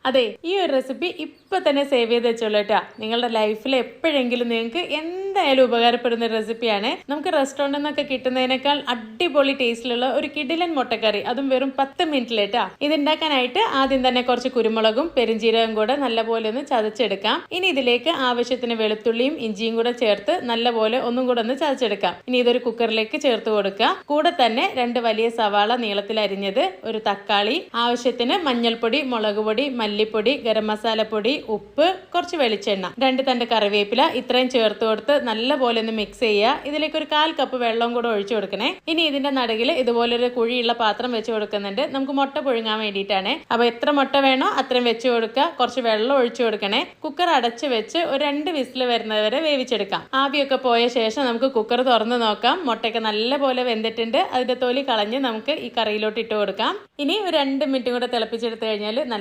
അതെ, ഈ ഒരു റെസിപ്പി ഇപ്പൊ തന്നെ സേവ് ചെയ്ത് വെച്ചോളൂ കേട്ടോ. നിങ്ങളുടെ ലൈഫിൽ എപ്പോഴെങ്കിലും നിങ്ങൾക്ക് എന്തായാലും ഉപകാരപ്പെടുന്ന ഒരു റെസിപ്പിയാണ്. നമുക്ക് റെസ്റ്റോറൻറ്റിൽ നിന്നൊക്കെ കിട്ടുന്നതിനേക്കാൾ അടിപൊളി ടേസ്റ്റിലുള്ള ഒരു കിടിലൻ മുട്ടക്കറി, അതും വെറും 10 മിനിറ്റിലേട്ടാ. ഇതുണ്ടാക്കാനായിട്ട് ആദ്യം തന്നെ കുറച്ച് കുരുമുളകും പെരിഞ്ചീരകം കൂടെ നല്ലപോലെ ഒന്ന് ചതച്ചെടുക്കാം. ഇനി ഇതിലേക്ക് ആവശ്യത്തിന് വെളുത്തുള്ളിയും ഇഞ്ചിയും കൂടെ ചേർത്ത് നല്ലപോലെ ഒന്നും കൂടെ ഒന്ന് ചതച്ചെടുക്കാം. ഇനി ഇതൊരു കുക്കറിലേക്ക് ചേർത്ത് കൊടുക്കുക. കൂടെ തന്നെ 2 വലിയ സവാള നീളത്തിൽ അരിഞ്ഞത്, ഒരു തക്കാളി, ആവശ്യത്തിന് മഞ്ഞൾപ്പൊടി, മുളക് പൊടി, മല്ലിപ്പൊടി, ഗരം മസാലപ്പൊടി, ഉപ്പ്, കുറച്ച് വെളിച്ചെണ്ണ, 2 തണ്ട് കറിവേപ്പില, ഇത്രയും ചേർത്ത് കൊടുത്ത് നല്ലപോലെ ഒന്ന് മിക്സ് ചെയ്യുക. ഇതിലേക്ക് ഒരു 1/4 കപ്പ് വെള്ളം കൂടെ ഒഴിച്ചു കൊടുക്കണേ. ഇനി ഇതിന്റെ നടുകിൽ ഇതുപോലൊരു കുഴിയുള്ള പാത്രം വെച്ച് കൊടുക്കുന്നുണ്ട്. നമുക്ക് മുട്ട പുഴുങ്ങാൻ വേണ്ടിയിട്ടാണ്. അപ്പൊ എത്ര മുട്ട വേണോ അത്രയും വെച്ച് കൊടുക്കുക. കുറച്ച് വെള്ളം ഒഴിച്ചു കൊടുക്കണേ. കുക്കർ അടച്ച് വെച്ച് ഒരു 2 വിസിൽ വരുന്നത് വരെ വേവിച്ചെടുക്കാം. ആവിയൊക്കെ പോയ ശേഷം നമുക്ക് കുക്കർ തുറന്ന് നോക്കാം. മുട്ടയൊക്കെ നല്ലപോലെ വെന്തിട്ടുണ്ട്. അതിന്റെ തൊലി കളഞ്ഞ് നമുക്ക് ഈ കറിയിലോട്ട് ഇട്ട് കൊടുക്കാം. ഇനി ഒരു 2 മിനിറ്റ് കൂടെ തിളപ്പിച്ചെടുത്ത് കഴിഞ്ഞാൽ നല്ല